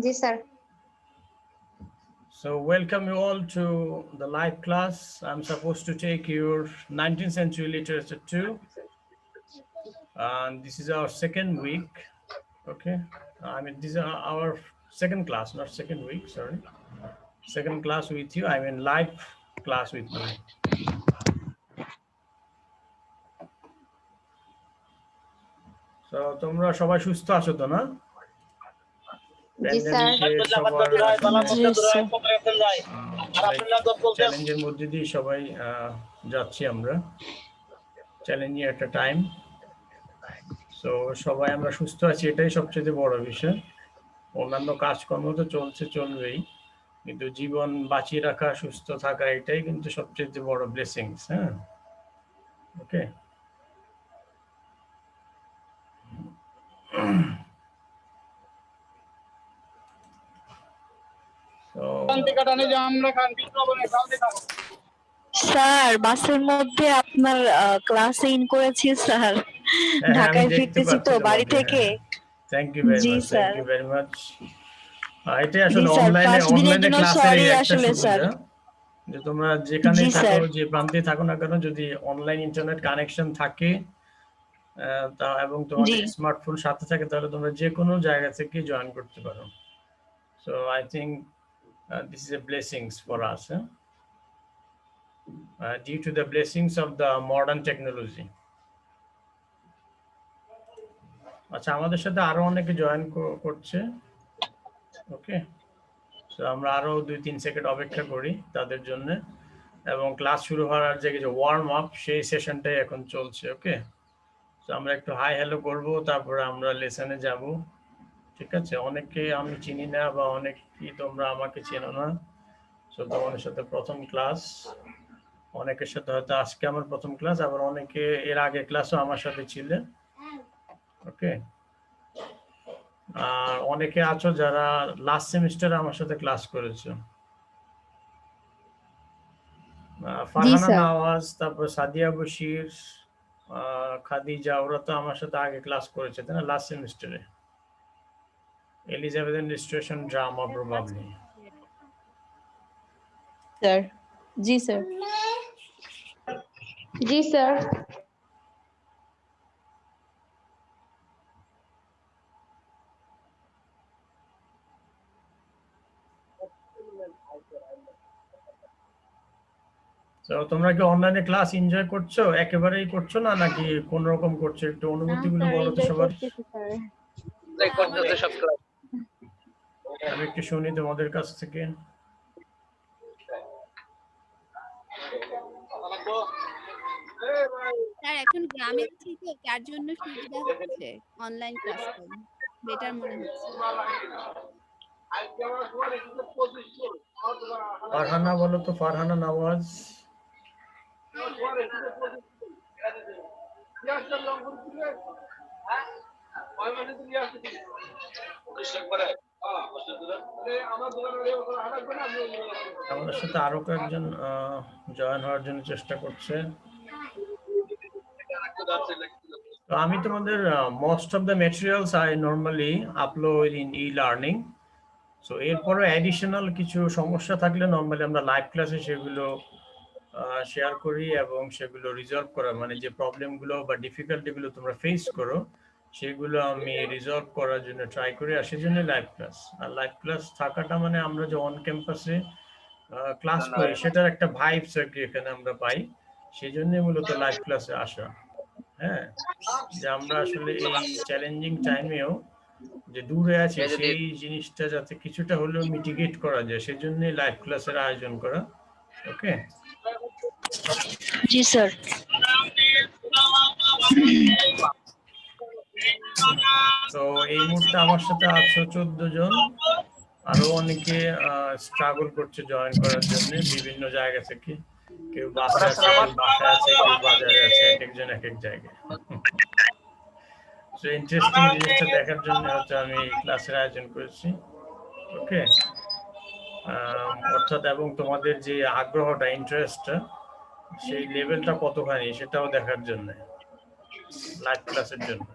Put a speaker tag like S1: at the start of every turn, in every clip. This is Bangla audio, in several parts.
S1: Ji sir.
S2: So welcome you all to the live class. I'm supposed to take your 19th century literature 2, and this is our second week. Okay, I mean this is our second class, not second week. Sorry, second class with you. I mean live class with me. So তোমরা সবাই সুস্থ আছো তো না?
S1: Ji sir.
S2: চ্যালেঞ্জের মধ্যে দিয়ে সবাই যাচ্ছি আমরা, চ্যালেঞ্জিং একটা টাইম। সো সবাই আমরা সুস্থ আছি, এটাই সবচেয়ে বড় বিষয়। অন্যান্য কাজকর্ম তো চলবেই, কিন্তু জীবন বাঁচিয়ে রাখা, সুস্থ থাকা, এটাই কিন্তু সবচেয়ে বড় ব্লেসিংস। হ্যাঁ, ওকে।
S3: স্যার বাসের মধ্যে আপনার ক্লাসে ইন করেছি স্যার, ঢাকায় ফিরতেছি তো বাড়ি থেকে।
S2: Thank you very much, thank you very much. এটাই আসলে
S3: জি স্যার, ফার্স্ট দিনের
S2: অনলাইনে
S3: জন্য
S2: ক্লাসের
S3: সরি
S2: একটা
S3: আসলে স্যার।
S2: সুবিধা যে তোমরা যেখানেই
S3: জি
S2: থাকো,
S3: স্যার।
S2: যে প্রান্তে থাকো না কেন, যদি অনলাইন ইন্টারনেট কানেকশন থাকে এবং তোমাদের
S3: জি
S2: স্মার্টফোন সাথে থাকে, তাহলে তোমরা যে কোনো জায়গা থেকে জয়েন করতে পারো। So I think this is a blessings for us, due to the blessings of the modern technology. আচ্ছা, আমাদের সাথে আরো অনেকে জয়েন করছে। ওকে, সো আমরা আরো 2-3 সেকেন্ড অপেক্ষা করি তাদের জন্য, এবং ক্লাস শুরু হওয়ার যে ওয়ার্ম আপ, সেই সেশনটাই এখন চলছে। ওকে, তো আমরা একটু হাই হ্যালো করব, তারপরে আমরা লেসনে যাব। ঠিক আছে, অনেককে আমি চিনি না, বা অনেকেই তোমরা আমাকে চেনো না। সো তোমাদের সাথে প্রথম ক্লাস, অনেকের সাথে হয়তো আজকে আমার প্রথম ক্লাস, আবার অনেকে এর আগে ক্লাসও আমার সাথে ছিলে। ওকে, আর অনেকে আছো যারা লাস্ট সেমিস্টারে আমার সাথে ক্লাস করেছো। ফারহানা নওয়াজ, তারপর সাদিয়া বশির, খাদিজা, ওরা তো আমার সাথে আগে ক্লাস করেছে, তাই না, লাস্ট সেমিস্টারে। Elizabeth illustration drama probably.
S3: Sir. জি স্যার।
S1: Ji sir.
S2: তো তোমরা কি অনলাইনে ক্লাস এনজয় করছো, একেবারেই করছো না, নাকি কোন রকম করছো? একটু অনুভূতিগুলো বলো তো সবার। আমি একটু শুনি তোমাদের কাছ থেকে।
S4: স্যার এখন গ্রামে আছি তো, তার জন্য সুবিধা হচ্ছে, অনলাইন ক্লাস করুন, বেটার মনে হচ্ছে।
S2: ফারহানা বলো তো, ফারহানা নওয়াজ। আমাদের সাথে আরো কয়েকজন জয়েন হওয়ার জন্য চেষ্টা করছে। তো আমি তোমাদের most of the materials I normally upload in e-learning. So এরপরে অ্যাডিশনাল কিছু সমস্যা থাকলে নর্মালি আমরা লাইভ ক্লাসে সেগুলো শেয়ার করি, এবং সেগুলো রিজলভ করা, মানে যে প্রবলেমগুলো বা ডিফিকাল্টিগুলো তোমরা ফেস করো, সেগুলো আমি রিজলভ করার জন্য ট্রাই করি, আর সেজন্য লাইভ ক্লাস। আর লাইভ ক্লাস থাকাটা মানে আমরা যে অন ক্যাম্পাসে ক্লাস করি, সেটার একটা ভাইবস আর কি এখানে আমরা পাই, সেই জন্য মূলত লাইভ ক্লাসে আসা। হ্যাঁ, যে আমরা আসলে এই চ্যালেঞ্জিং টাইমেও যে দূরে আছি, সেই জিনিসটা যাতে কিছুটা হলেও মিটিগেট করা যায়, সেজন্য লাইভ ক্লাসের আয়োজন করা। ওকে,
S3: জি স্যার।
S2: তো এই মুহূর্তে আমার সাথে আছো 14 জন, আরো অনেকে স্ট্রাগল করছে জয়েন করার জন্য বিভিন্ন জায়গা থেকে। কেউ বাসে আছে, কেউ বাসায় আছে, কেউ বাজারে আছে, এক একজন এক এক জায়গায়। তো ইন্টারেস্টিং জিনিসটা দেখার জন্য হচ্ছে আমি ক্লাসের আয়োজন করেছি। ওকে, অর্থাৎ এবং তোমাদের যে আগ্রহটা, ইন্টারেস্টটা, সেই লেভেলটা কতখানি, সেটাও দেখার জন্য লাইভ ক্লাসের জন্য।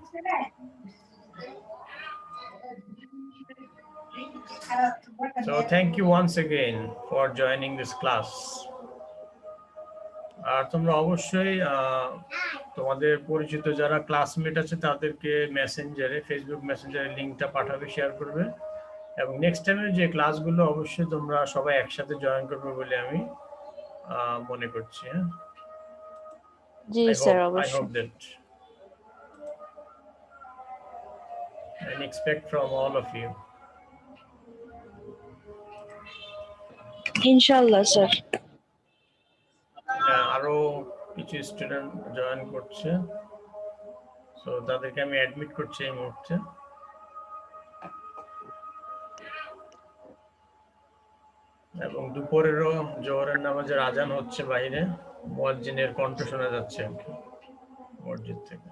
S2: So thank you once again for joining this class. আর তোমরা অবশ্যই তোমাদের পরিচিত যারা ক্লাসমেট আছে তাদেরকে মেসেঞ্জারে, ফেসবুক মেসেঞ্জারে লিংকটা পাঠাবে, শেয়ার করবে, এবং নেক্সট টাইমের যে ক্লাসগুলো অবশ্যই তোমরা সবাই একসাথে জয়েন করবে বলে আমি মনে করছি। হ্যাঁ,
S3: জি স্যার,
S2: I
S3: অবশ্যই।
S2: hope that and expect from all of you.
S3: ইনশাআল্লাহ স্যার।
S2: আরো কিছু স্টুডেন্ট জয়েন করছে, সো তাদেরকে আমি অ্যাডমিট করছি এই মুহূর্তে। এবং দুপুরেরও জোহরের নামাজের আজান হচ্ছে বাইরে, মুয়াজ্জিনের কণ্ঠ শোনা যাচ্ছে আর কি মসজিদ থেকে।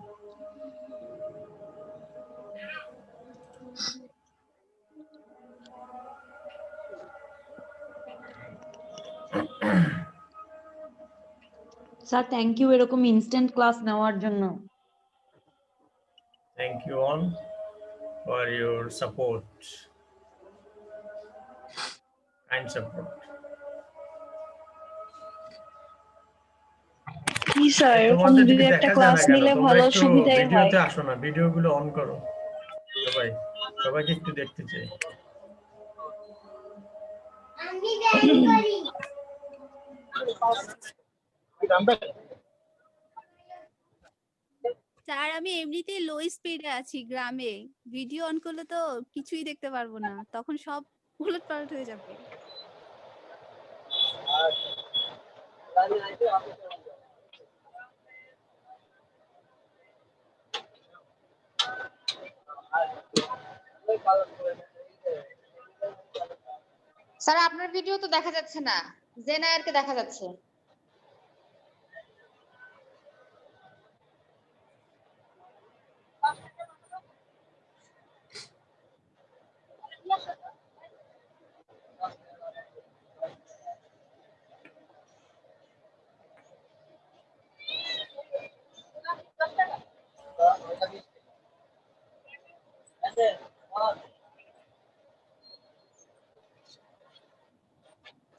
S5: স্যার থ্যাংক ইউ এরকম ইনস্ট্যান্ট ক্লাস নেওয়ার জন্য।
S2: Thank you all for your support and support.
S3: G sir, এরকম
S2: তোমাদের
S3: যদি
S2: দিকে
S3: একটা
S2: দেখা যায়
S3: ক্লাস
S2: না কেন?
S3: নিলে
S2: তোমরা
S3: ভালো
S2: একটু
S3: সুবিধাই হয়।
S2: ভিডিওতে আসো না, ভিডিওগুলো অন করো সবাই, সবাইকে একটু দেখতে চাই।
S4: স্যার আমি এমনিতেই লো স্পিডে আছি গ্রামে, ভিডিও অন করলে তো কিছুই দেখতে পারবো না, তখন সব উলটপালট হয়ে যাবে।
S1: স্যার আপনার ভিডিও তো দেখা যাচ্ছে না, জেনায়েরকে দেখা যাচ্ছে।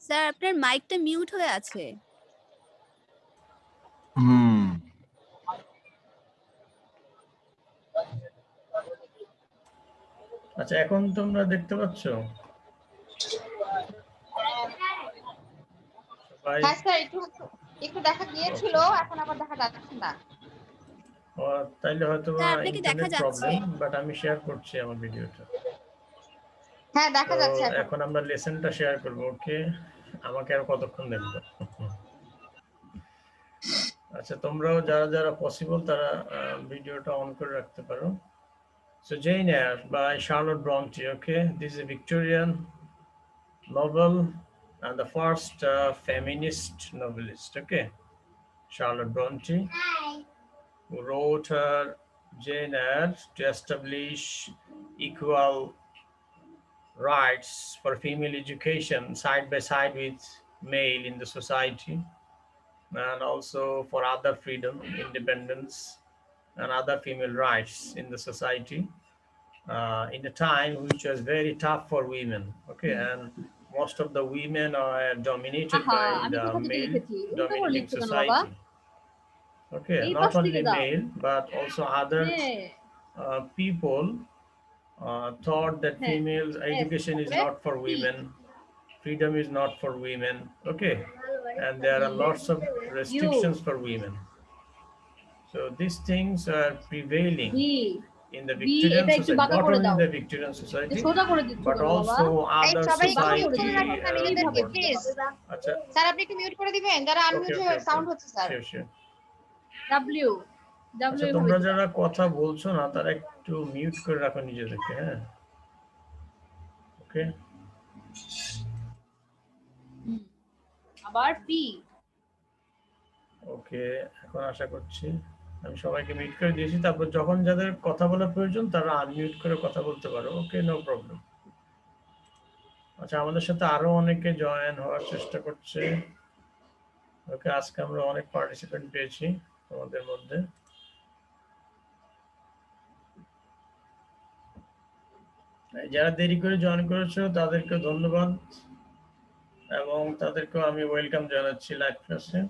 S4: স্যার আপনার মাইকটা মিউট হয়ে আছে।
S2: আচ্ছা, এখন তোমরা দেখতে পাচ্ছ? সবাই?
S1: হ্যাঁ স্যার, একটু দেখা গিয়েছিল, এখন আবার দেখা যাচ্ছে না।
S2: তাইলে হয়তো
S4: স্যার আপনাকে দেখা
S2: ইন্টারনেট
S4: যাচ্ছে।
S2: প্রবলেম, বাট আমি শেয়ার করছি আমার ভিডিওটা।
S1: হ্যাঁ দেখা
S2: তো
S1: যাচ্ছে এখন।
S2: এখন আমরা লেসনটা শেয়ার করব। ওকে, আমাকে আর কতক্ষণ দেখবো? আচ্ছা, তোমরাও যারা যারা পসিবল তারা ভিডিওটা অন করে রাখতে পারো। So Jane Eyre by Charlotte Bronte. Okay, this is a Victorian novel and the first feminist novelist. Okay, Charlotte Bronte, who wrote her Jane Eyre to establish equal rights for female education side by side with male in the society, and also for other freedom, independence, and other female rights in the society in a time which was very tough for women. Okay, and most of the women are dominated by the male dominating society. Okay, not only male but also other people thought that female education is not for women, freedom is not for women. Okay, and there are lots of restrictions for women. So these things are prevailing in the Victorian society, not only in the Victorian society, but also other
S1: সবাই একটু মিউট
S2: society.
S1: করে রাখুন না নিজেদেরকে প্লিজ।
S2: আচ্ছা,
S1: স্যার আপনি একটু মিউট করে দিবেন, যারা আনমিউট হয়ে সাউন্ড হচ্ছে স্যার।
S2: sure, sure.
S5: ডাব্লিউ
S2: আচ্ছা, তোমরা যারা কথা বলছো না তারা একটু মিউট করে রাখো নিজেদেরকে। হ্যাঁ, ওকে।
S5: আবার পি।
S2: ওকে, এখন আশা করছি আমি সবাইকে মিউট করে দিয়েছি। তারপর যখন যাদের কথা বলার প্রয়োজন তারা আনমিউট করে কথা বলতে পারো। ওকে, নো প্রবলেম। আচ্ছা, আমাদের সাথে আরো অনেকে জয়েন হওয়ার চেষ্টা করছে। ওকে, আজকে আমরা অনেক পার্টিসিপেন্ট পেয়েছি তোমাদের মধ্যে। যারা দেরি করে জয়েন করেছো তাদেরকে ধন্যবাদ এবং তাদেরকে আমি ওয়েলকাম জানাচ্ছি লাইভ ক্লাসে।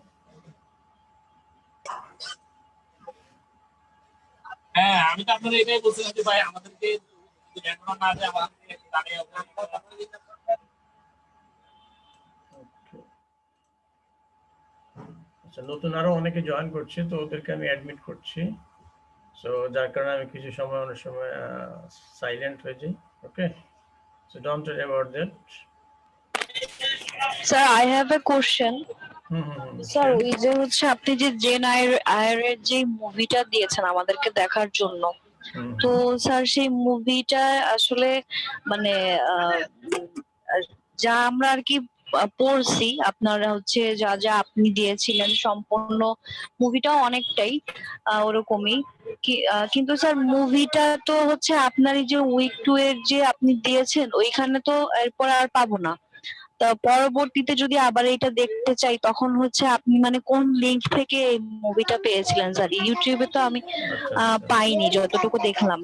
S6: হ্যাঁ, আমি তো আপনাদের এটাই বলছিলাম যে ভাই আমাদেরকে এখনো না যে আমাদেরকে দাঁড়িয়ে
S2: আচ্ছা, নতুন আরো অনেকে জয়েন করছে, তো ওদেরকে আমি অ্যাডমিট করছি। সো যার কারণে আমি কিছু সময় অনেক সময় সাইলেন্ট হয়ে যাই। Okay, so don't worry about that.
S3: Sir I have a question. Sir ওই যে হচ্ছে আপনি যে জেন আয়ার এর যে মুভিটা দিয়েছেন আমাদেরকে দেখার জন্য, তো স্যার সেই মুভিটা আসলে মানে যা আমরা আর কি পড়ছি, আপনারা হচ্ছে যা যা আপনি দিয়েছিলেন সম্পূর্ণ মুভিটাও অনেকটাই ওরকমই কিন্তু স্যার মুভিটা তো হচ্ছে আপনার এই যে উইক 2 এর যে আপনি দিয়েছেন ওইখানে তো এরপর আর পাবো না। তা পরবর্তীতে যদি আবার এটা দেখতে চাই তখন হচ্ছে আপনি মানে কোন লিংক থেকে এই মুভিটা পেয়েছিলেন স্যার? ইউটিউবে তো আমি পাইনি যতটুকু দেখলাম।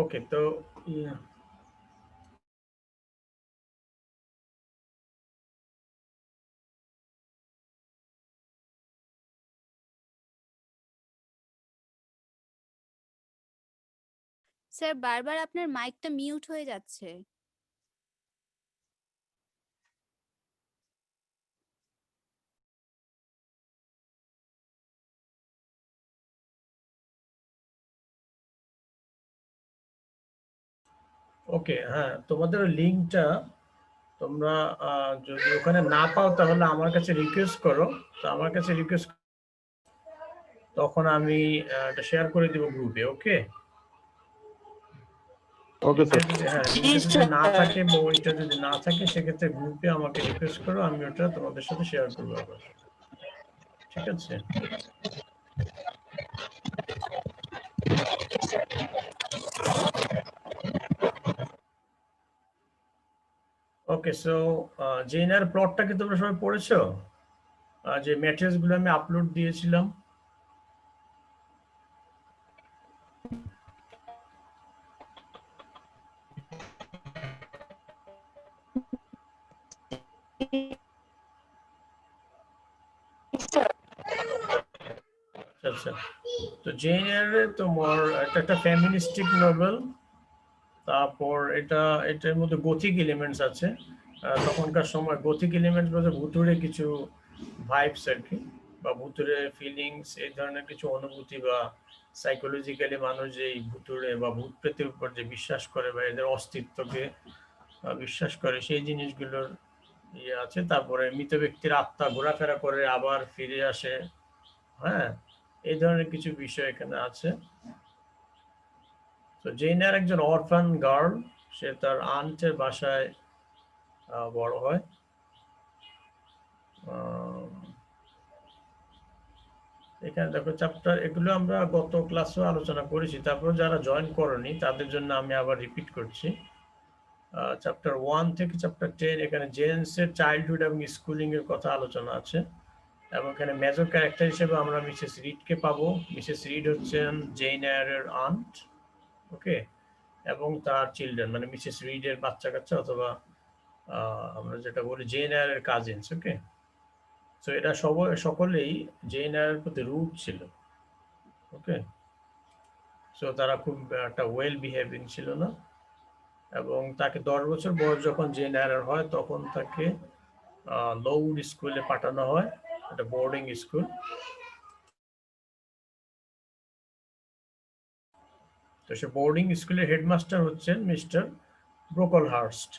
S2: ওকে, তো
S4: স্যার বারবার আপনার মাইকটা মিউট হয়ে যাচ্ছে।
S2: ওকে, হ্যাঁ, তোমাদের লিঙ্কটা তোমরা যদি ওখানে না পাও তাহলে আমার কাছে রিকোয়েস্ট করো। তো আমার কাছে রিকোয়েস্ট, তখন আমি এটা শেয়ার করে দিব গ্রুপে। ওকে,
S7: ওকে স্যার।
S2: হ্যাঁ, লিঙ্কটা যদি না থাকে, বইটা যদি না থাকে, সেক্ষেত্রে গ্রুপে আমাকে রিকোয়েস্ট করো, আমি ওটা তোমাদের সাথে শেয়ার করবো আবার। ঠিক আছে? ওকে, সো জেনার প্লটটা কি তোমরা সবাই পড়েছো? যে ম্যাট্রিক্স গুলো আমি আপলোড দিয়েছিলাম, আচ্ছা, তো জেন এয়ারের তোমার এটা একটা ফেমিনিস্টিক নোবেল। তারপর এটার মধ্যে গথিক এলিমেন্টস আছে। তখনকার সময় গথিক এলিমেন্টস বলতে ভুতুড়ে কিছু ভাইবস আর কি, বা ভুতুড়ে ফিলিংস, এই ধরনের কিছু অনুভূতি, বা সাইকোলজিক্যালি মানুষ যে এই ভুতুড়ে বা ভূত প্রেতের উপর যে বিশ্বাস করে বা এদের অস্তিত্বকে বিশ্বাস করে, সেই জিনিসগুলোর ইয়ে আছে। তারপরে মৃত ব্যক্তির আত্মা ঘোরাফেরা করে আবার ফিরে আসে, হ্যাঁ, এই ধরনের কিছু বিষয় এখানে আছে। তো জেনার একজন অরফান গার্ল, সে তার আন্টের বাসায় বড় হয়। এখানে দেখো চ্যাপ্টার, এগুলো আমরা গত ক্লাসেও আলোচনা করেছি, তারপর যারা জয়েন করনি তাদের জন্য আমি আবার রিপিট করছি। চ্যাপ্টার 1 থেকে চ্যাপ্টার 10 এখানে জেন্টসের চাইল্ডহুড এবং স্কুলিং এর কথা আলোচনা আছে, এবং এখানে মেজর ক্যারেক্টার হিসেবে আমরা মিসেস রিডকে পাবো। মিসেস রিড হচ্ছেন জেন এয়ারের আন্ট, ওকে, এবং তার চিলড্রেন মানে মিসেস রিডের বাচ্চা কাচ্চা, অথবা আমরা যেটা বলি জেন এয়ারের কাজিনস। ওকে, সো এরা সকলেই জেন এয়ারের প্রতি রুড ছিল। ওকে, সো তারা খুব একটা ওয়েল বিহেভিং ছিল না, এবং তাকে 10 বছর বয়স যখন জেন এয়ারের হয় তখন তাকে লউড স্কুলে পাঠানো হয়, একটা বোর্ডিং স্কুল। তো সে বোর্ডিং স্কুলের হেডমাস্টার হচ্ছেন মিস্টার ব্রোকলহার্স্ট,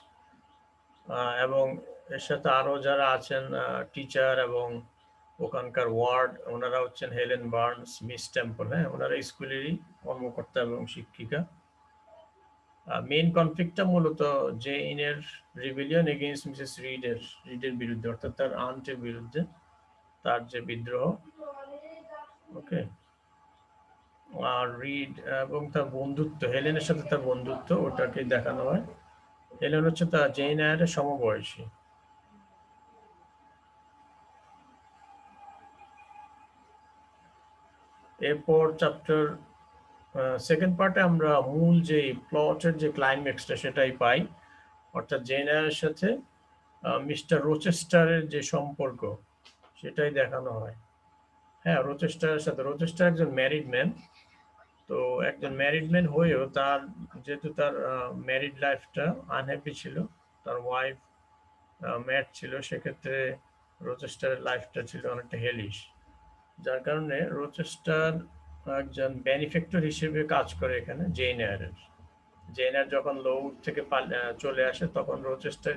S2: এবং এর সাথে আরো যারা আছেন টিচার এবং ওখানকার ওয়ার্ড, ওনারা হচ্ছেন হেলেন বার্নস, মিস টেম্পল। হ্যাঁ, ওনারা স্কুলেরই কর্মকর্তা এবং শিক্ষিকা। মেইন কনফ্লিক্টটা মূলত জেইনের রিবেলিয়ন এগেইনস্ট মিসেস রিডের বিরুদ্ধে, অর্থাৎ তার আন্টের বিরুদ্ধে তার যে বিদ্রোহ। ওকে, আর রিড এবং তার বন্ধুত্ব, হেলেনের সাথে তার বন্ধুত্ব, ওটাকে দেখানো হয়। হেলেন হচ্ছে তার জেইন এয়ারের সমবয়সী। এরপর চ্যাপ্টার সেকেন্ড পার্টে আমরা মূল যে প্লটের যে ক্লাইম্যাক্সটা সেটাই পাই, অর্থাৎ জেন এয়ারের সাথে মিস্টার রোচেস্টারের যে সম্পর্ক সেটাই দেখানো হয়। হ্যাঁ, রোচেস্টারের সাথে, রোচেস্টার একজন ম্যারিড ম্যান। তো একজন ম্যারিড ম্যান হয়েও তার যেহেতু তার ম্যারিড লাইফটা আনহ্যাপি ছিল, তার ওয়াইফ ম্যাড ছিল, সেক্ষেত্রে রোচেস্টারের লাইফটা ছিল অনেকটা হেলিশ, যার কারণে রোচেস্টার একজন বেনিফ্যাক্টর হিসেবে কাজ করে এখানে জেন এয়ারের। জেন এয়ার যখন লৌড থেকে চলে আসে তখন রোচেস্টার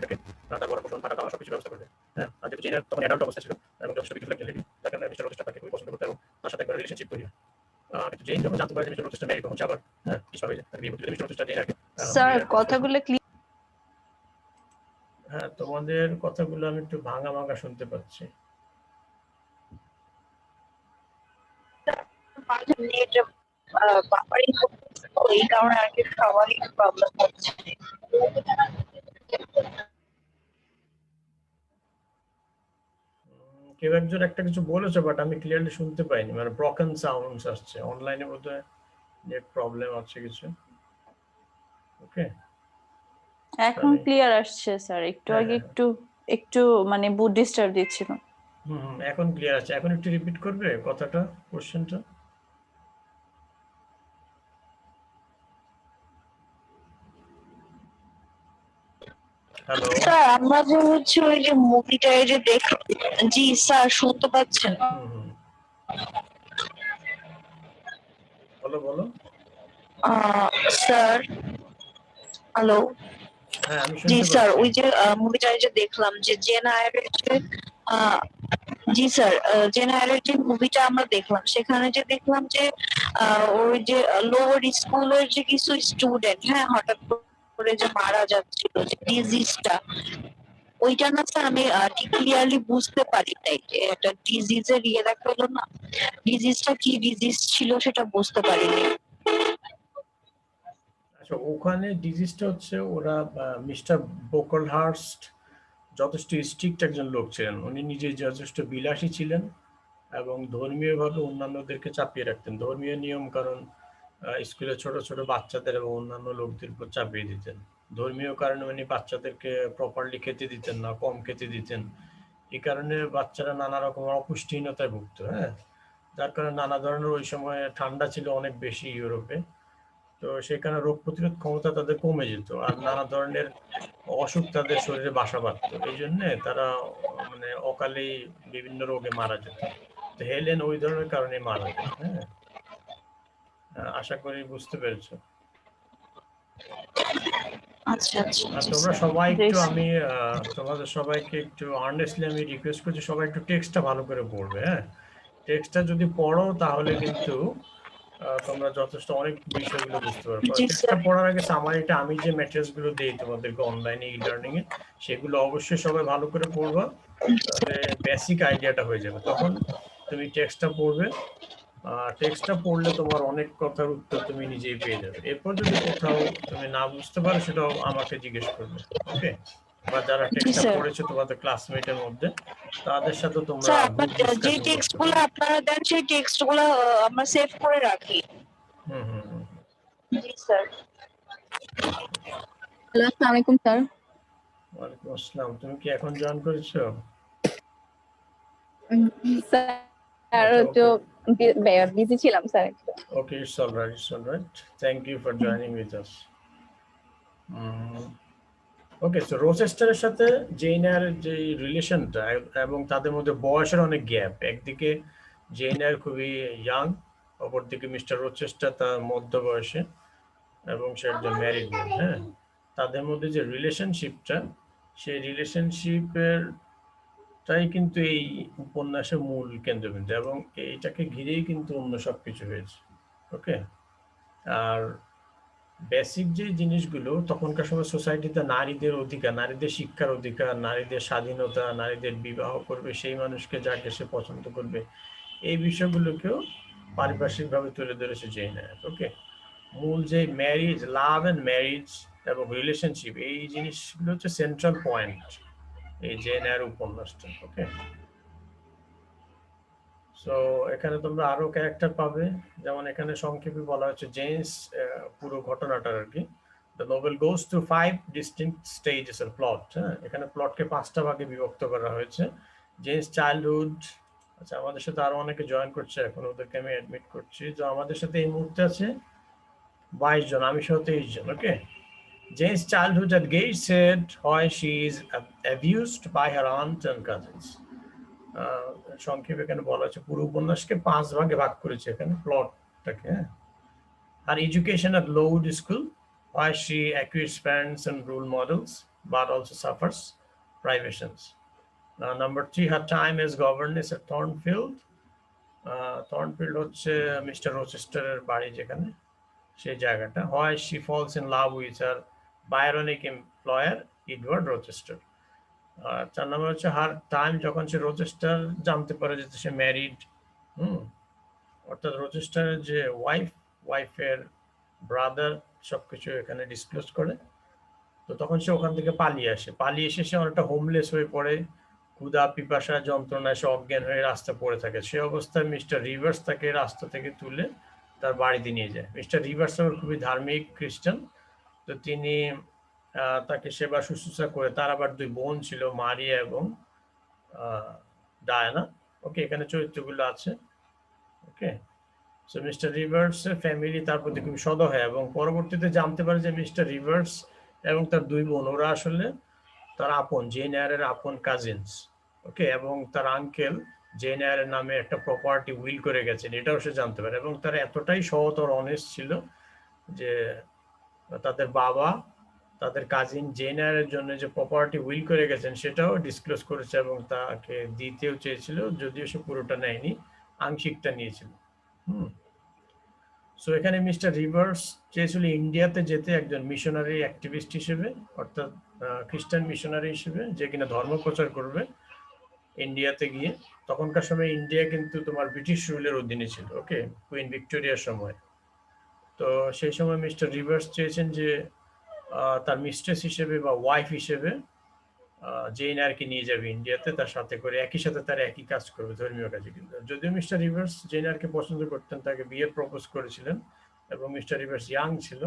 S2: তার বড় পোষণ, থাকা খাওয়া সবকিছু ব্যবস্থা করে। হ্যাঁ, আর যেহেতু জেন এয়ার তখন অ্যাডাল্ট অবস্থা ছিল এবং যথেষ্ট বিদ্যুৎ একটা লেডি, তার কারণে মিস্টার রোচেস্টার তাকে খুবই পছন্দ করতে এবং তার সাথে একটা রিলেশনশিপ তৈরি হয়। কিন্তু জেন যখন জানতে পারে যে মিস্টার রোচেস্টার ম্যারিড, তখন সে আবার কিছু হবে তার বিয়ে করতে, মিস্টার রোচেস্টার জেন এয়ারকে
S3: স্যার কথাগুলো ক্লিয়ার।
S2: হ্যাঁ, তোমাদের কথাগুলো আমি একটু ভাঙা ভাঙা শুনতে পাচ্ছি।
S3: এই কারণে আর কি সবারই প্রবলেম হচ্ছে।
S2: কেউ একজন একটা কিছু বলেছে, বাট আমি ক্লিয়ারলি শুনতে পাইনি, মানে ব্রকেন সাউন্ডস আসছে। অনলাইনে বোধহয় নেট প্রবলেম আছে কিছু। ওকে,
S5: এখন ক্লিয়ার আসছে স্যার, একটু আগে একটু একটু মানে বুট ডিস্টার্ব দিচ্ছিল।
S2: এখন ক্লিয়ার আছে। এখন একটু রিপিট করবে কথাটা, কোশ্চেনটা? হ্যালো
S3: স্যার আমরা যে হচ্ছে ওই যে মুভিটা যে দেখ, জি স্যার শুনতে পাচ্ছেন?
S2: বলো বলো।
S3: Sir hello.
S2: হ্যাঁ, আমি
S3: জি
S2: শুনতে
S3: স্যার,
S2: পাচ্ছি।
S3: ওই যে মুভিটা যে দেখলাম যে জেন আয়ারের যে জি স্যার, জেন আয়ারের যে মুভিটা আমরা দেখলাম, সেখানে যে দেখলাম যে ওই যে লোয়ার স্কুলের যে কিছু স্টুডেন্ট, হ্যাঁ, হঠাৎ করে যে মারা যাচ্ছিল, যে ডিজিজটা, ওইটা না স্যার আমি ঠিক ক্লিয়ারলি বুঝতে পারি নাই যে একটা ডিজিজের ইয়ে দেখালো না, ডিজিজটা কি ডিজিজ ছিল সেটা বুঝতে পারিনি।
S2: আচ্ছা, ওখানে ডিজিজটা হচ্ছে ওরা মিস্টার বোকলহার্স্ট যথেষ্ট স্ট্রিক্ট একজন লোক ছিলেন। উনি নিজে যথেষ্ট বিলাসী ছিলেন এবং ধর্মীয়ভাবে অন্যান্যদেরকে চাপিয়ে রাখতেন। ধর্মীয় নিয়ম কারণ স্কুলে ছোট ছোট বাচ্চাদের এবং অন্যান্য লোকদের উপর চাপিয়ে দিতেন। ধর্মীয় কারণে উনি বাচ্চাদেরকে প্রপারলি খেতে দিতেন না, কম খেতে দিতেন। এই কারণে বাচ্চারা নানা রকম অপুষ্টিহীনতায় ভুগত। হ্যাঁ, যার কারণে নানা ধরনের, ওই সময় ঠান্ডা ছিল অনেক বেশি ইউরোপে, তো সেখানে রোগ প্রতিরোধ ক্ষমতা তাদের কমে যেত আর নানা ধরনের অসুখ তাদের শরীরে বাসা বাঁধত। এই জন্য তারা মানে অকালেই বিভিন্ন রোগে মারা যেত। তো হেলেন ওই ধরনের কারণে মারা যায়। হ্যাঁ, আশা করি বুঝতে পেরেছো।
S3: আচ্ছা আচ্ছা,
S2: আর
S3: জি
S2: তোমরা
S3: স্যার।
S2: সবাই একটু, আমি তোমাদের সবাইকে একটু আর্নেস্টলি আমি রিকোয়েস্ট করছি, সবাই একটু টেক্সটটা ভালো করে পড়বে। হ্যাঁ, টেক্সটটা যদি পড়ো তাহলে কিন্তু তোমরা যথেষ্ট অনেক বিষয়গুলো বুঝতে পারবে।
S3: জি
S2: টেক্সটটা
S3: স্যার।
S2: পড়ার আগে সামারিটা, আমি যে ম্যাটেরিয়ালস গুলো দেই তোমাদেরকে অনলাইনে ই লার্নিং এ, সেগুলো অবশ্যই সবাই ভালো করে পড়বা, তাহলে বেসিক আইডিয়াটা হয়ে যাবে। তখন তুমি টেক্সটটা পড়বে, টেক্সটটা পড়লে তোমার অনেক কথার উত্তর তুমি নিজেই পেয়ে যাবে। এরপর যদি কোথাও তুমি না বুঝতে পারো সেটাও আমাকে জিজ্ঞেস করবে। ওকে, বা যারা
S3: জি
S2: টেক্সটটা
S3: স্যার।
S2: পড়েছে তোমাদের ক্লাসমেটের মধ্যে, তাদের সাথে তোমরা
S3: স্যার
S2: গ্রুপ
S3: আপনার যে
S2: ডিসকাশন
S3: টেক্সট
S2: করতে
S3: গুলো
S2: পারো।
S3: আপনারা দেন, সেই টেক্সট গুলো আমরা সেভ করে রাখি।
S2: হুম হুম হুম।
S3: জি স্যার।
S7: হ্যালো, আসসালামু আলাইকুম স্যার।
S2: ওয়ালাইকুম আসসালাম। তুমি কি এখন জয়েন করেছো?
S7: স্যার
S2: আচ্ছা,
S7: একটু বিজি ছিলাম স্যার একটু।
S2: okay, it's all right, it's all right. Thank you for joining with us. Okay, so রোচেস্টারের সাথে জেইনার যে রিলেশনটা এবং তাদের মধ্যে বয়সের অনেক গ্যাপ। একদিকে জেইনার খুবই ইয়াং, অপরদিকে মিস্টার রোচেস্টার তার মধ্য বয়সে এবং সে একজন ম্যারিড ম্যান। হ্যাঁ, তাদের মধ্যে যে রিলেশনশিপটা, সেই রিলেশনশিপের তাই কিন্তু এই উপন্যাসের মূল কেন্দ্রবিন্দু, এবং এইটাকে ঘিরেই কিন্তু অন্য সবকিছু হয়েছে। ওকে, আর বেসিক যে জিনিসগুলো তখনকার সময় সোসাইটিতে নারীদের অধিকার, নারীদের শিক্ষার অধিকার, নারীদের স্বাধীনতা, নারীদের বিবাহ করবে সেই মানুষকে যাকে সে পছন্দ করবে, এই বিষয়গুলোকেও পারিপার্শ্বিকভাবে তুলে ধরেছে জেন এয়ার। ওকে, মূল যে ম্যারিজ, লাভ এন্ড ম্যারিজ এবং রিলেশনশিপ, এই জিনিসগুলো হচ্ছে সেন্ট্রাল পয়েন্ট এই জেন এয়ার উপন্যাসটা। ওকে, সো এখানে তোমরা আরো ক্যারেক্টার পাবে, যেমন এখানে সংক্ষেপে বলা হচ্ছে জেমস, পুরো ঘটনাটার আর কি। The novel goes through 5 distinct stages of plot. হ্যাঁ, এখানে প্লটকে 5টা ভাগে বিভক্ত করা হয়েছে। জেমস চাইল্ডহুড, আচ্ছা আমাদের সাথে আরো অনেকে জয়েন করছে এখন, ওদেরকে আমি অ্যাডমিট করছি। তো আমাদের সাথে এই মুহূর্তে আছে 22 জন, আমি সহ 23 জন। ওকে, Jane's childhood at Gateshead, where she is abused by her aunt and cousins. সংক্ষেপে এখানে বলা হচ্ছে পুরো উপন্যাসকে 5 ভাগে ভাগ করেছে এখানে প্লটটাকে। আর education at Lowood School, where she acquires parents and role models, but also suffers privations. Number 3, her time as governess at Thornfield. Thornfield হচ্ছে মিস্টার রোচেস্টারের বাড়ি যেখানে, সেই জায়গাটা। Where she falls in love with her Byronic employer Edward Rochester. 4 নম্বর হচ্ছে হার টাইম, যখন সে রোচেস্টার জানতে পারে যে সে ম্যারিড, অর্থাৎ রোচেস্টারের যে ওয়াইফের ব্রাদার সবকিছু এখানে ডিসক্লোজ করে। তো তখন সে ওখান থেকে পালিয়ে এসে সে অনেকটা হোমলেস হয়ে পড়ে, ক্ষুধা পিপাসা যন্ত্রণায় সে অজ্ঞান হয়ে রাস্তা পড়ে থাকে। সে অবস্থায় মিস্টার রিভার্স তাকে রাস্তা থেকে তুলে তার বাড়িতে নিয়ে যায়। মিস্টার রিভার্স আবার খুবই ধার্মিক খ্রিস্টান, তো তিনি তাকে সেবা শুশ্রূষা করে। তার আবার 2 বোন ছিল, মারিয়া এবং ডায়ানা। ওকে, এখানে চরিত্রগুলো আছে। ওকে, সো মিস্টার রিভার্স এর ফ্যামিলি তার প্রতি খুব সদয়, এবং পরবর্তীতে জানতে পারে যে মিস্টার রিভার্স এবং তার 2 বোন ওরা আসলে তার আপন, জেন এয়ারের আপন কাজিনস। ওকে, এবং তার আঙ্কেল জেন এয়ারের নামে একটা প্রপার্টি উইল করে গেছেন, এটাও সে জানতে পারে। এবং তারা এতটাই সৎ আর অনেস্ট ছিল যে তাদের বাবা তাদের কাজিন জেন এয়ারের জন্য যে প্রপার্টি উইল করে গেছেন সেটাও ডিসক্লোজ করেছে, এবং তাকে দিতেও চেয়েছিল, যদিও সে পুরোটা নেয়নি, আংশিকটা নিয়েছিল। সো এখানে মিস্টার রিভার্স চেয়েছিল ইন্ডিয়াতে যেতে একজন মিশনারি অ্যাক্টিভিস্ট হিসেবে, অর্থাৎ খ্রিস্টান মিশনারি হিসেবে, যে কিনা ধর্ম প্রচার করবে ইন্ডিয়াতে গিয়ে। তখনকার সময় ইন্ডিয়া কিন্তু তোমার ব্রিটিশ রুলের অধীনে ছিল। ওকে, কুইন ভিক্টোরিয়ার সময়। তো সেই সময় মিস্টার রিভার্স চেয়েছেন যে তার মিস্ট্রেস হিসেবে বা ওয়াইফ হিসেবে জেন এয়ারকে নিয়ে যাবে ইন্ডিয়াতে, তার সাথে করে একই সাথে তারা একই কাজ করবে, ধর্মীয় কাজে। কিন্তু যদিও মিস্টার রিভার্স জেন এয়ারকে পছন্দ করতেন, তাকে বিয়ের প্রপোজ করেছিলেন, এবং মিস্টার রিভার্স ইয়াং ছিল,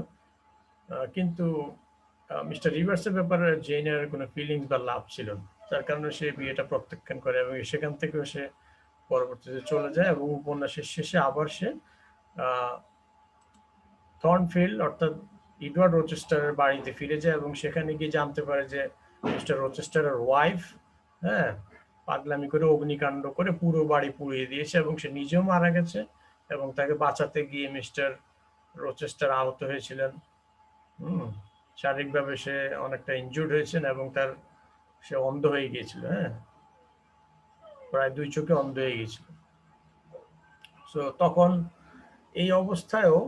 S2: কিন্তু মিস্টার রিভার্সের ব্যাপারে জেন এয়ারের কোনো ফিলিংস বা লাভ ছিল না, যার কারণে সে বিয়েটা প্রত্যাখ্যান করে, এবং সেখান থেকেও সে পরবর্তীতে চলে যায়। এবং উপন্যাসের শেষে আবার সে থর্নফিল্ড অর্থাৎ এডওয়ার্ড রোচেস্টারের বাড়িতে ফিরে যায়, এবং সেখানে গিয়ে জানতে পারে যে মিস্টার রোচেস্টারের ওয়াইফ পাগলামি করে অগ্নিকাণ্ড করে পুরো বাড়ি পুড়িয়ে দিয়েছে, এবং সে নিজেও মারা গেছে, এবং তাকে বাঁচাতে গিয়ে মিস্টার রোচেস্টার আহত হয়েছিলেন। শারীরিকভাবে সে অনেকটা ইনজুর্ড হয়েছেন, এবং সে অন্ধ হয়ে গিয়েছিল। প্রায় 2 চোখে অন্ধ হয়ে গিয়েছিল। সো তখন এই অবস্থায়ও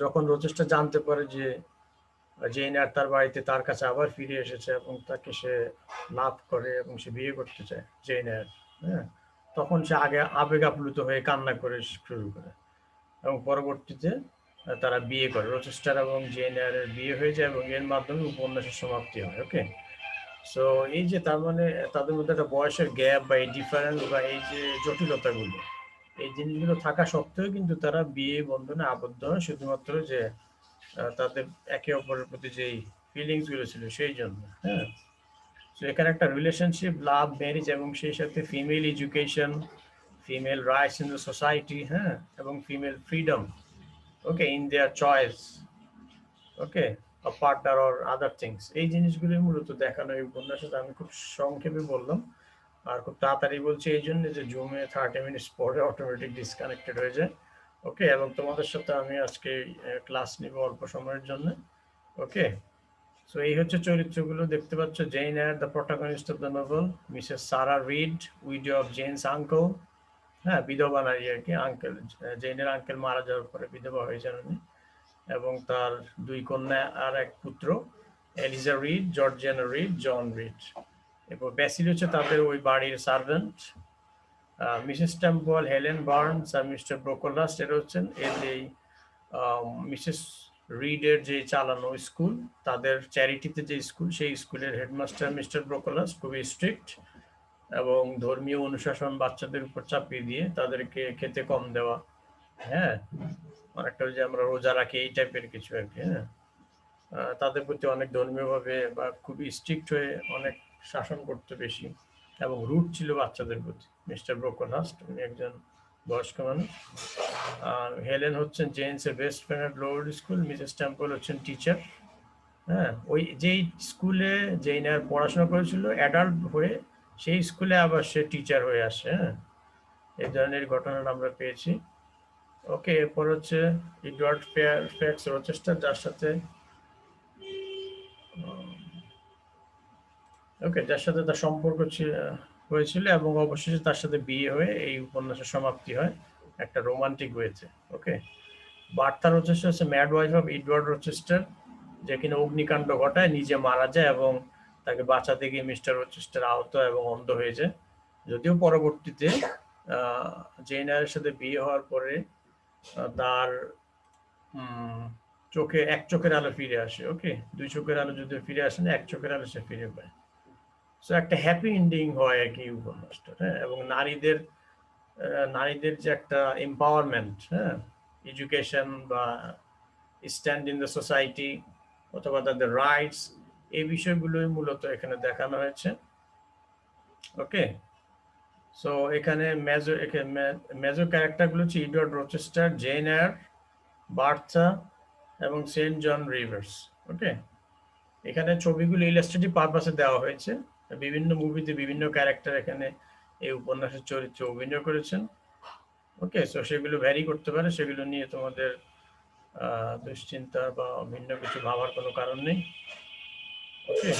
S2: যখন রোচেস্টার জানতে পারে যে জেন এয়ার তার বাড়িতে তার কাছে আবার ফিরে এসেছে, এবং তাকে সে লাভ করে এবং সে বিয়ে করতে চায় জেন এয়ার, তখন সে আবেগ আপ্লুত হয়ে কান্না করে শুরু করে, এবং পরবর্তীতে তারা বিয়ে করে। রোচেস্টার এবং জেন এয়ারের বিয়ে হয়ে যায়, এবং এর মাধ্যমে উপন্যাসের সমাপ্তি হয়। ওকে, সো এই যে তার মানে তাদের মধ্যে একটা বয়সের গ্যাপ বা এই ডিফারেন্স বা এই যে জটিলতাগুলো, এই জিনিসগুলো থাকা সত্ত্বেও কিন্তু তারা বিয়ে বন্ধনে আবদ্ধ হয়, শুধুমাত্র যে তাদের একে অপরের প্রতি যে ফিলিংস গুলো ছিল সেই জন্য। তো এখানে একটা রিলেশনশিপ, লাভ, ম্যারেজ, এবং সেই সাথে female education, female rights in the society, এবং female freedom, okay, in their choice, okay, a partner or other things, এই জিনিসগুলো মূলত দেখানো এই উপন্যাসে। আমি খুব সংক্ষেপে বললাম, আর খুব তাড়াতাড়ি বলছি এই জন্য যে জুমে 30 মিনিট পরে অটোমেটিক ডিসকানেক্টেড হয়ে যায়। ওকে, এবং তোমাদের সাথে আমি আজকে ক্লাস নিব অল্প সময়ের জন্য। ওকে, সো এই হচ্ছে চরিত্রগুলো দেখতে পাচ্ছ। Jane Eyre, the protagonist of the novel, Mrs Sarah Reed, widow of Jane's uncle, হ্যাঁ বিধবা নারী আর কি, আঙ্কেল জেনের আঙ্কেল মারা যাওয়ার পরে বিধবা হয়েছেন উনি, এবং তার 2 কন্যা আর 1 পুত্র, Eliza Reed, Georgiana Reed, John Reed. এবং বেসিল হচ্ছে তাদের ওই বাড়ির servant. Mrs Temple, Helen Burns আর মিস্টার ব্রোকোলাস্ট এরা হচ্ছেন এই মিসেস রিডের যে চালানো স্কুল, তাদের চ্যারিটিতে যে স্কুল, সেই স্কুলের হেডমাস্টার মিস্টার ব্রোকোলাস্ট খুবই স্ট্রিক্ট এবং ধর্মীয় অনুশাসন বাচ্চাদের উপর চাপিয়ে দিয়ে তাদেরকে খেতে কম দেওয়া, হ্যাঁ অনেকটা যে আমরা রোজা রাখি এই টাইপের কিছু আর কি। হ্যাঁ তাদের প্রতি অনেক ধর্মীয়ভাবে বা খুবই স্ট্রিক্ট হয়ে অনেক শাসন করতে বেশি, এবং রুট ছিল বাচ্চাদের প্রতি মিস্টার ব্রোকোলাস্ট, উনি একজন বয়স্ক মানুষ। আর হেলেন হচ্ছেন জেন্সের বেস্ট ফ্রেন্ড এট লোয়ার স্কুল, মিসেস টেম্পল হচ্ছেন টিচার। হ্যাঁ ওই যেই স্কুলে জেন আর পড়াশোনা করেছিল অ্যাডাল্ট হয়ে, সেই স্কুলে আবার সে টিচার হয়ে আসে। হ্যাঁ এই ধরনের ঘটনাটা আমরা পেয়েছি। ওকে, এরপর হচ্ছে এডওয়ার্ড ফ্যাক্স রচেস্টার, যার সাথে তার সম্পর্ক হয়েছিল এবং অবশেষে তার সাথে বিয়ে হয়ে এই উপন্যাসের সমাপ্তি হয় একটা রোমান্টিক ওয়েতে। ওকে, বার্থা রচেস্টার হচ্ছে mad wife of Edward Rochester, যে কিনা অগ্নিকাণ্ড ঘটায়, নিজে মারা যায় এবং তাকে বাঁচাতে গিয়ে মিস্টার রচেস্টার আহত এবং অন্ধ হয়ে যায়। যদিও পরবর্তীতে জেন এয়ারের সাথে বিয়ে হওয়ার পরে তার চোখে 1 চোখের আলো ফিরে আসে। ওকে, 2 চোখের আলো যদি ফিরে আসে না, 1 চোখের আলো সে ফিরে পায়। সো একটা হ্যাপি এন্ডিং হয় আর কি উপন্যাসটা। হ্যাঁ, এবং নারীদের যে একটা এম্পাওয়ারমেন্ট, হ্যাঁ এডুকেশন বা স্ট্যান্ড ইন দ্য সোসাইটি অথবা তাদের রাইটস, এই বিষয়গুলোই মূলত এখানে দেখানো হয়েছে। ওকে, সো এখানে মেজর ক্যারেক্টারগুলো হচ্ছে Edward Rochester, Jane Eyre, Bertha এবং সেন্ট জন রিভার্স। ওকে, এখানে ছবিগুলো ইলাস্ট্রেটিভ পারপাসে দেওয়া হয়েছে। বিভিন্ন মুভিতে বিভিন্ন ক্যারেক্টার এখানে এই উপন্যাসের চরিত্রে অভিনয় করেছেন। ওকে, সো সেগুলো ভ্যারি করতে পারে, সেগুলো নিয়ে তোমাদের দুশ্চিন্তা বা ভিন্ন কিছু ভাবার কোনো কারণ নেই। ওকে,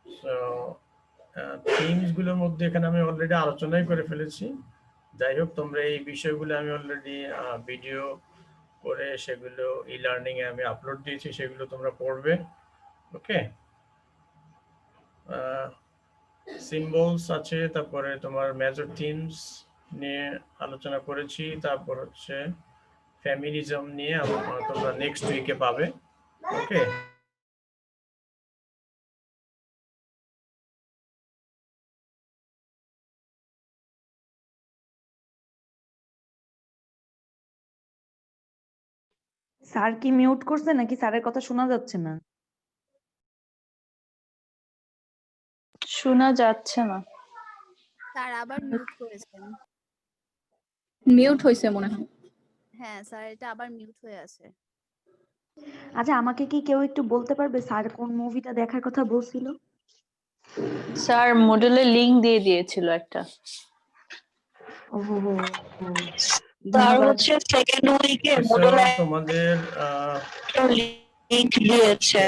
S2: সো থিমস গুলোর মধ্যে এখানে আমি অলরেডি আলোচনাই করে ফেলেছি। যাই হোক, তোমরা এই বিষয়গুলো আমি অলরেডি ভিডিও করে সেগুলো ই লার্নিং এ আমি আপলোড দিয়েছি, সেগুলো তোমরা পড়বে। ওকে, সিম্বলস আছে, তারপরে তোমার মেজর থিমস নিয়ে আলোচনা করেছি, তারপর হচ্ছে ফেমিনিজম নিয়ে তোমরা নেক্সট উইকে পাবে। ওকে,
S8: স্যার কি মিউট করছে নাকি স্যারের কথা শোনা যাচ্ছে না?
S5: শোনা যাচ্ছে না।
S4: স্যার আবার মিউট করেছেন।
S7: মিউট হয়েছে মনে হয়।
S4: হ্যাঁ স্যার, এটা আবার মিউট হয়ে আছে।
S8: আচ্ছা, আমাকে কি কেউ একটু বলতে পারবে স্যার কোন মুভিটা দেখার কথা বলছিল?
S5: স্যার মডেলের লিংক দিয়ে দিয়েছিল একটা।
S8: ও
S3: তার
S8: ধন্যবাদ।
S3: হচ্ছে সেকেন্ড উইকে
S2: So,
S3: মডেল
S2: তোমাদের
S3: লিংক দিয়েছে।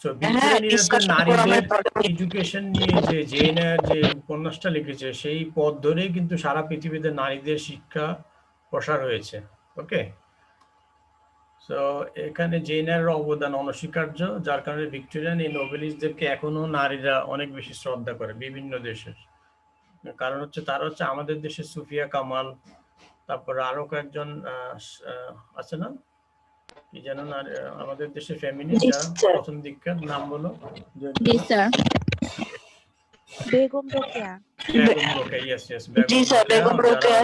S2: So,
S3: হ্যাঁ,
S2: ভিক্টোরিয়ান ইরাতে
S3: discussion করে আমরা
S2: নারীদের
S3: পরে
S2: এডুকেশন নিয়ে যে জেন এয়ার যে উপন্যাসটা লিখেছে, সেই পথ ধরেই কিন্তু সারা পৃথিবীতে নারীদের শিক্ষা প্রসার হয়েছে। ওকে, সো এখানে জেন এয়ারের অবদান অনস্বীকার্য, যার কারণে ভিক্টোরিয়ান এই নোবেলিস্টদেরকে এখনো নারীরা অনেক বেশি শ্রদ্ধা করে বিভিন্ন দেশের। কারণ হচ্ছে তারা হচ্ছে আমাদের দেশে সুফিয়া কামাল, তারপরে আরো কয়েকজন আছে না, কি যেন আমাদের দেশে ফেমিনিস্ট প্রথম দিককার নাম বলো।
S7: জি sir.
S8: Begum Rokeya.
S2: Begum Rokeya, yes yes, Begum Rokeya,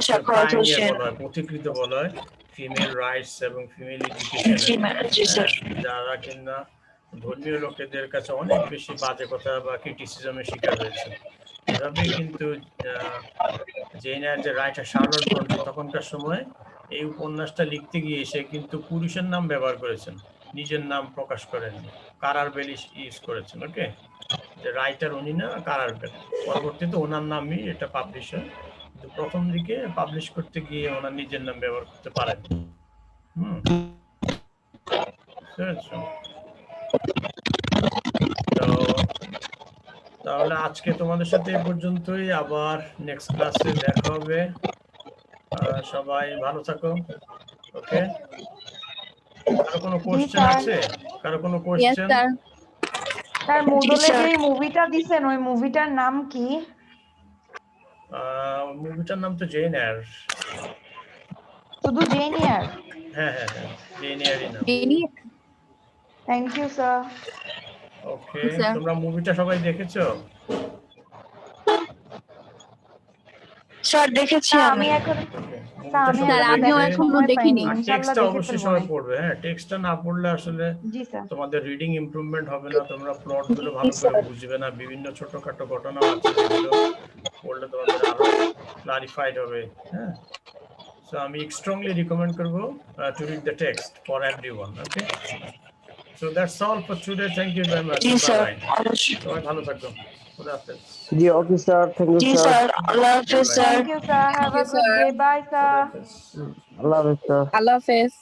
S2: পথিকৃত বলা হয় ফিমেল রাইটস এবং ফিমেল এডুকেশন, যারা কিনা ধর্মীয় লোকেদের কাছে অনেক বেশি বাজে কথা বা ক্রিটিসিজমের শিকার হয়েছে। এভাবেই কিন্তু জেন এয়ার যে রাইটার শার্লট ব্রন্টি তখনকার সময় এই উপন্যাসটা লিখতে গিয়ে সে কিন্তু পুরুষের নাম ব্যবহার করেছেন, নিজের নাম প্রকাশ করেননি, কারার বেল ইউজ করেছেন। ওকে, যে রাইটার উনি না, কারার বেল। পরবর্তীতে ওনার নামই এটা পাবলিশ হয়, কিন্তু প্রথম দিকে পাবলিশ করতে গিয়ে ওনার নিজের নাম ব্যবহার করতে পারেন। বুঝেছো? তো তাহলে আজকে তোমাদের সাথে এই পর্যন্তই, আবার নেক্সট ক্লাসে দেখা হবে। সবাই ভালো থাকো। ওকে, কারো কোনো কোশ্চেন
S8: স্যার।
S2: আছে? কারো কোনো
S7: yes
S2: question?
S7: Sir.
S8: Sir Moodle
S3: sir.
S8: যে মুভিটা দিছেন ওই মুভিটার নাম কি?
S2: মুভিটার নাম তো জেন এয়ার।
S8: শুধু জেনিয়ার?
S2: হ্যাঁ হ্যাঁ হ্যাঁ, জেন এয়ারই নাম।
S7: বেনি
S8: thank you sir.
S2: Okay,
S7: sir.
S2: তোমরা মুভিটা সবাই দেখেছো?
S3: স্যার দেখেছি
S8: স্যার
S3: আমি।
S8: আমি এখন
S2: ওকে,
S8: স্যার
S2: মুভিটা
S8: আমি
S2: সবাই
S7: স্যার,
S8: এখনো
S7: আমিও
S2: দেখে,
S8: দেখার
S7: এখনো
S8: সময়
S7: দেখিনি।
S8: পাইনি,
S2: আর
S8: ইনশাআল্লাহ
S2: টেক্সটটা
S8: দেখে
S2: অবশ্যই
S8: ফেলবো
S2: সবাই
S8: অনেক।
S2: পড়বে। হ্যাঁ, টেক্সটটা না পড়লে আসলে
S8: জি স্যার।
S2: তোমাদের রিডিং ইমপ্রুভমেন্ট হবে না, তোমরা প্লট গুলো ভালো করে
S3: স্যার।
S2: বুঝবে না, বিভিন্ন ছোটখাটো ঘটনা আছে যেগুলো পড়লে তোমাদের আরো ক্লারিফাইড হবে। হ্যাঁ, সো আমি স্ট্রংলি রিকমেন্ড করবো to read the text for everyone. Okay, so that's all for today. Thank you very much.
S3: জি
S2: বাই
S3: স্যার,
S2: বাই।
S3: অবশ্যই।
S2: সবাই ভালো থাকো। খুদা হাফেজ।
S9: জি ওকে স্যার, থ্যাংক ইউ
S3: জি
S9: স্যার।
S3: স্যার, আল্লাহ হাফেজ
S2: Bye.
S3: Sir.
S8: Thank you sir, have a good day, bye
S2: খুদা
S8: স্যার।
S2: হাফেজ।
S9: আল্লাহ হাফেজ স্যার।
S7: আল্লাহ হাফেজ।